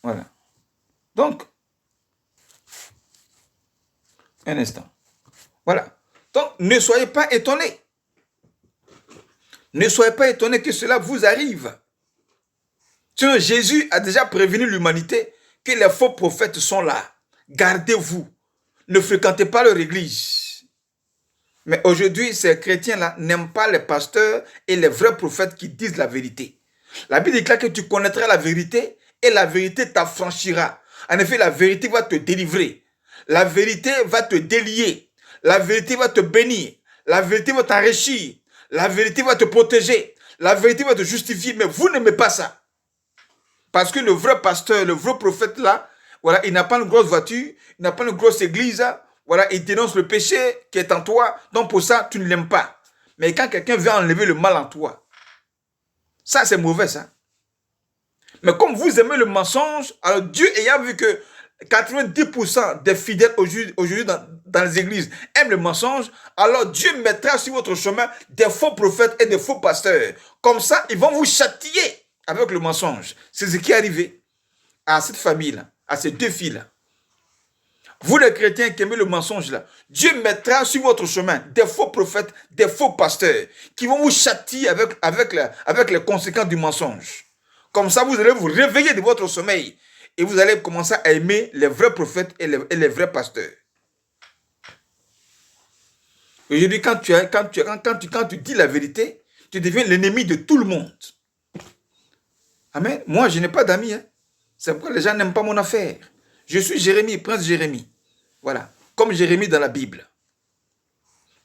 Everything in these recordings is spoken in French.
Voilà. Donc, un instant. Voilà. Donc, ne soyez pas étonnés. Ne soyez pas étonnés que cela vous arrive. Sinon, Jésus a déjà prévenu l'humanité que les faux prophètes sont là. Gardez-vous. Ne fréquentez pas leur église. Mais aujourd'hui, ces chrétiens-là n'aiment pas les pasteurs et les vrais prophètes qui disent la vérité. La Bible déclare que tu connaîtras la vérité et la vérité t'affranchira. En effet, la vérité va te délivrer. La vérité va te délier. La vérité va te bénir. La vérité va t'enrichir. La vérité va te protéger. La vérité va te justifier. Mais vous n'aimez pas ça. Parce que le vrai pasteur, le vrai prophète là, voilà, il n'a pas une grosse voiture, il n'a pas une grosse église, voilà, il dénonce le péché qui est en toi, donc pour ça, tu ne l'aimes pas. Mais quand quelqu'un vient enlever le mal en toi, ça c'est mauvais ça. Mais comme vous aimez le mensonge, alors Dieu ayant vu que 90% des fidèles aujourd'hui dans les églises aiment le mensonge, alors Dieu mettra sur votre chemin des faux prophètes et des faux pasteurs. Comme ça, ils vont vous châtier avec le mensonge. C'est ce qui est arrivé à cette famille-là, à ces deux filles-là. Vous les chrétiens qui aimez le mensonge là, Dieu mettra sur votre chemin des faux prophètes, des faux pasteurs qui vont vous châtier avec les conséquences du mensonge. Comme ça, vous allez vous réveiller de votre sommeil et vous allez commencer à aimer les vrais prophètes et les vrais pasteurs. Aujourd'hui, quand tu dis la vérité, tu deviens l'ennemi de tout le monde. Amen. Moi, je n'ai pas d'amis. Hein. C'est pourquoi les gens n'aiment pas mon affaire. Je suis Jérémie, prince Jérémie. Voilà. Comme Jérémie dans la Bible.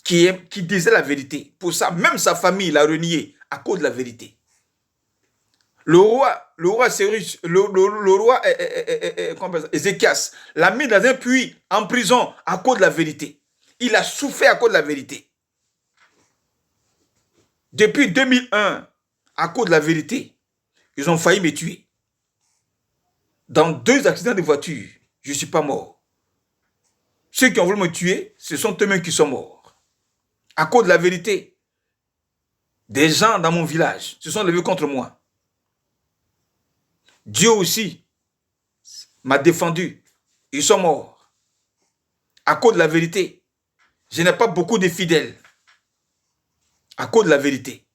Qui disait la vérité. Pour ça, même sa famille l'a renié à cause de la vérité. Le roi Cyrus, le roi Ézéchias l'a mis dans un puits en prison à cause de la vérité. Il a souffert à cause de la vérité. Depuis 2001, à cause de la vérité, ils ont failli me tuer. Dans 2 accidents de voiture, je ne suis pas mort. Ceux qui ont voulu me tuer, ce sont eux-mêmes qui sont morts. À cause de la vérité, des gens dans mon village se sont levés contre moi. Dieu aussi m'a défendu. Ils sont morts. À cause de la vérité, je n'ai pas beaucoup de fidèles. À cause de la vérité.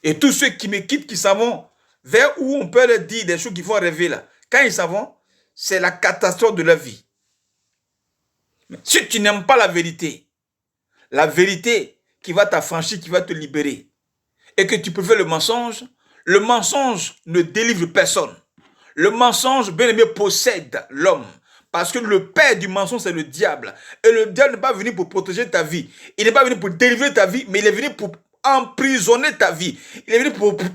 Et tous ceux qui me quittent, qui s'en vont vers où on peut leur dire des choses qui font rêver là. Quand ils s'en vont, c'est la catastrophe de leur vie. Mais si tu n'aimes pas la vérité qui va t'affranchir, qui va te libérer, et que tu préfères le mensonge ne délivre personne. Le mensonge, bien aimé, possède l'homme. Parce que le père du mensonge, c'est le diable. Et le diable n'est pas venu pour protéger ta vie. Il n'est pas venu pour délivrer ta vie, mais il est venu pour emprisonner ta vie. Il est venu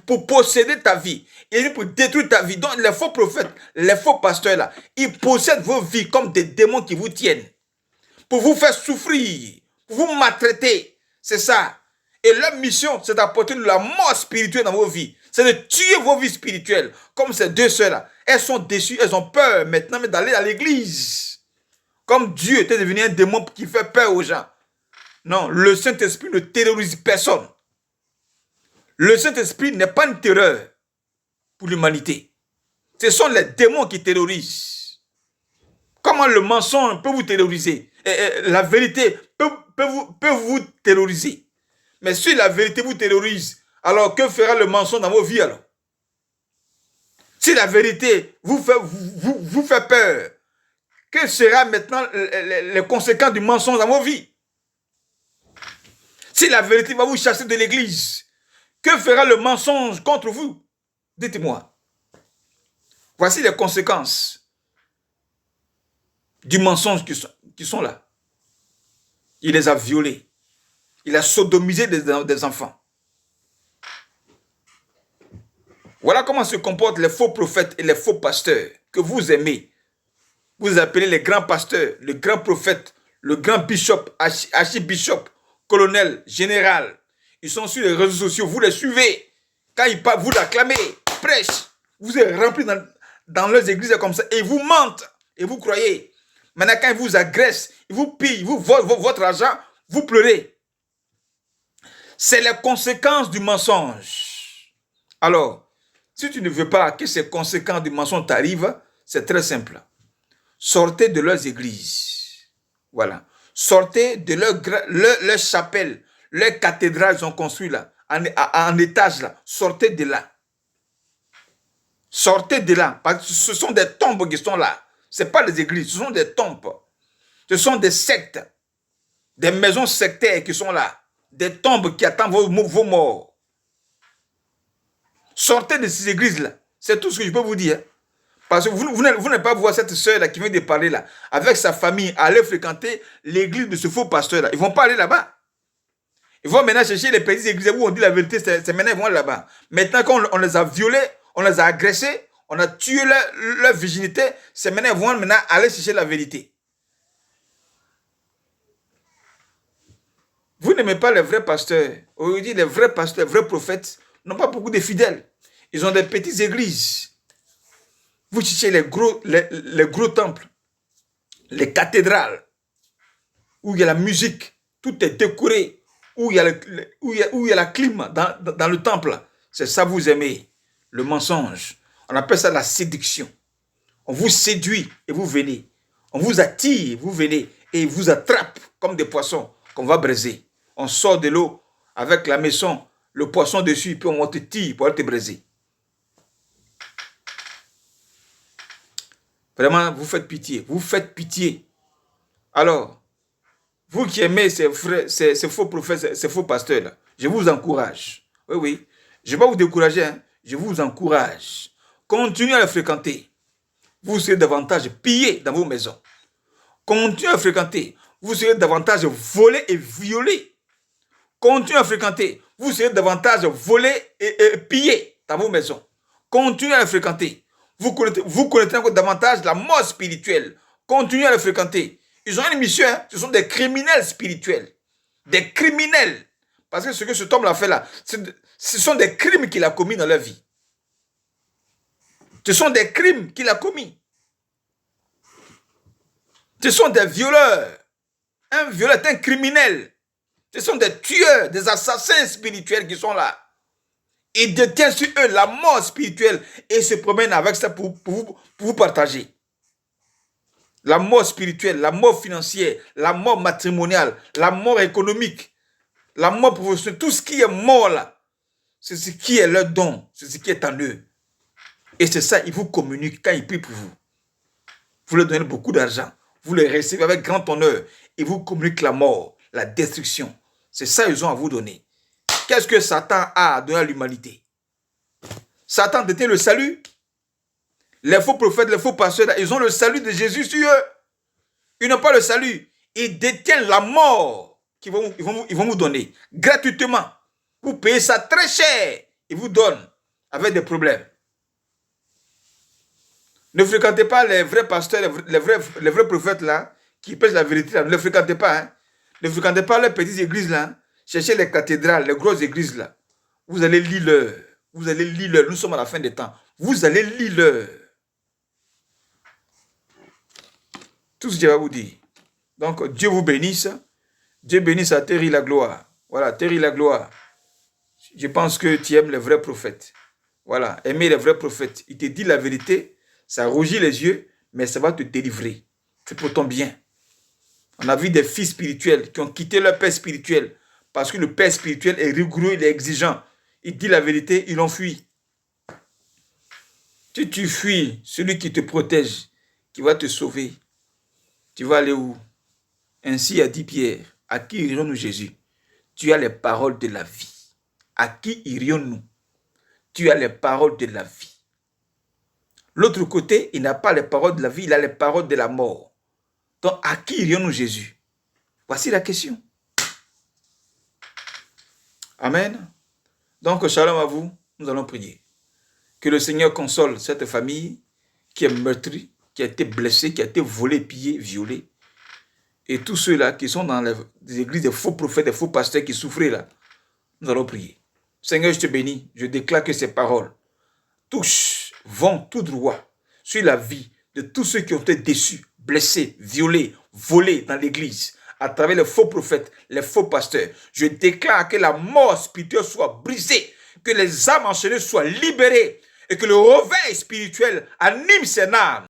pour posséder ta vie. Il est venu pour détruire ta vie. Donc les faux prophètes, les faux pasteurs là, ils possèdent vos vies comme des démons qui vous tiennent. Pour vous faire souffrir, pour vous maltraiter. C'est ça. Et leur mission, c'est d'apporter de la mort spirituelle dans vos vies. C'est de tuer vos vies spirituelles. Comme ces deux sœurs-là. Elles sont déçues, elles ont peur maintenant d'aller à l'église. Comme Dieu était devenu un démon qui fait peur aux gens. Non, le Saint-Esprit ne terrorise personne. Le Saint-Esprit n'est pas une terreur pour l'humanité. Ce sont les démons qui terrorisent. Comment le mensonge peut vous terroriser? La vérité peut vous terroriser. Mais si la vérité vous terrorise, alors que fera le mensonge dans vos vies alors? Si la vérité vous fait peur, que sera maintenant les conséquences du mensonge dans vos vies? Si la vérité va vous chasser de l'église, que fera le mensonge contre vous? Dites-moi. Voici les conséquences du mensonge qui sont là. Il les a violés. Il a sodomisé des enfants. Voilà comment se comportent les faux prophètes et les faux pasteurs que vous aimez. Vous appelez les grands pasteurs, le grand prophète, le grand bishop, archibishop, colonel, général. Ils sont sur les réseaux sociaux, vous les suivez. Quand ils parlent, vous l'acclamez, ils prêchent. Vous êtes remplis dans leurs églises comme ça et ils vous mentent et vous croyez. Maintenant, quand ils vous agressent, ils vous pillent, ils vous volent votre argent, vous pleurez. C'est les conséquences du mensonge. Alors, si tu ne veux pas que ces conséquences du mensonge t'arrivent, C'est très simple. Sortez de leurs églises. Voilà. Sortez de leur chapelle, leur cathédrale qu'ils ont construit là, en étage là. Sortez de là. Sortez de là. Parce que ce sont des tombes qui sont là. Ce n'est pas des églises, ce sont des tombes. Ce sont des sectes. Des maisons sectaires qui sont là. Des tombes qui attendent vos morts. Sortez de ces églises-là. C'est tout ce que je peux vous dire. Parce que vous n'allez pas voir cette sœur-là qui vient de parler là, avec sa famille, aller fréquenter l'église de ce faux pasteur-là. Ils ne vont pas aller là-bas. Ils vont maintenant chercher les petites églises où on dit la vérité, c'est maintenant ils vont aller là-bas. Maintenant qu'on les a violés, on les a agressés, on a tué leur virginité, c'est maintenant ils vont maintenant aller chercher la vérité. Vous n'aimez pas les vrais pasteurs. Aujourd'hui, les vrais pasteurs, les vrais prophètes n'ont pas beaucoup de fidèles. Ils ont des petites églises. Vous cherchez les gros temples, les cathédrales, où il y a la musique, tout est décoré, où il y a la clim dans le temple. C'est ça que vous aimez, le mensonge. On appelle ça la séduction. On vous séduit et vous venez. On vous attire, vous venez et vous attrape comme des poissons qu'on va briser. On sort de l'eau avec la maison, le poisson dessus, puis on te tire pour te briser. Vraiment, vous faites pitié. Vous faites pitié. Alors, vous qui aimez ces faux prophètes, ces faux pasteurs-là, je vous encourage. Oui, oui. Je ne vais pas vous décourager. Hein. Je vous encourage. Continuez à les fréquenter. Vous serez davantage pillés dans vos maisons. Continuez à fréquenter. Vous serez davantage volés et violés. Continuez à fréquenter. Vous serez davantage volés et pillés dans vos maisons. Continuez à les fréquenter. Vous connaîtrez encore davantage la mort spirituelle. Continuez à les fréquenter. Ils ont une mission. Hein? Ce sont des criminels spirituels. Des criminels. Parce que ce que cet homme a fait là, ce sont des crimes qu'il a commis dans leur vie. Ce sont des crimes qu'il a commis. Ce sont des violeurs. Un violeur est un criminel. Ce sont des tueurs, des assassins spirituels qui sont là. Ils détiennent sur eux la mort spirituelle et se promènent avec ça pour vous partager. La mort spirituelle, la mort financière, la mort matrimoniale, la mort économique, la mort professionnelle, tout ce qui est mort là, c'est ce qui est leur don, c'est ce qui est en eux. Et c'est ça, ils vous communiquent quand ils prient pour vous. Vous leur donnez beaucoup d'argent, vous les recevez avec grand honneur et vous communiquent la mort, la destruction. C'est ça qu'ils ont à vous donner. Qu'est-ce que Satan a à donner à l'humanité? Satan détient le salut. Les faux prophètes, les faux pasteurs, ils ont le salut de Jésus sur eux. Ils n'ont pas le salut. Ils détiennent la mort qu'ils vont vous donner gratuitement. Vous payez ça très cher. Ils vous donnent avec des problèmes. Ne fréquentez pas les vrais pasteurs, les vrais prophètes là, qui prêchent la vérité là. Ne les fréquentez pas. Hein. Ne fréquentez pas les petites églises là. Cherchez les cathédrales, les grosses églises là. Vous allez lire leur. Vous allez lire leur. Nous sommes à la fin des temps. Vous allez lire leur. Tout ce que je vais vous dire. Donc, Dieu vous bénisse. Dieu bénisse à Terry la gloire. Voilà, Terry la gloire. Je pense que tu aimes les vrais prophètes. Voilà, aimer les vrais prophètes. Il te dit la vérité, ça rougit les yeux, mais ça va te délivrer. C'est pour ton bien. On a vu des fils spirituels qui ont quitté leur père spirituel parce que le père spirituel est rigoureux, il est exigeant. Il dit la vérité, ils l'ont fui. Si tu fuis celui qui te protège, qui va te sauver, tu vas aller où? Ainsi a dit Pierre, à qui irions-nous Jésus? Tu as les paroles de la vie. À qui irions-nous? Tu as les paroles de la vie. L'autre côté, il n'a pas les paroles de la vie, il a les paroles de la mort. Donc, à qui irions-nous Jésus? Voici la question. Amen. Donc, shalom à vous, nous allons prier. Que le Seigneur console cette famille qui est meurtrie, qui a été blessée, qui a été volée, pillée, violée. Et tous ceux-là qui sont dans les églises, des faux prophètes, des faux pasteurs qui souffraient là, nous allons prier. Seigneur, je te bénis, je déclare que ces paroles touchent, vont tout droit sur la vie de tous ceux qui ont été déçus, blessés, violés, volés dans l'église, à travers les faux prophètes, les faux pasteurs. Je déclare que la mort spirituelle soit brisée, que les âmes enchaînées soient libérées et que le réveil spirituel anime ces âmes.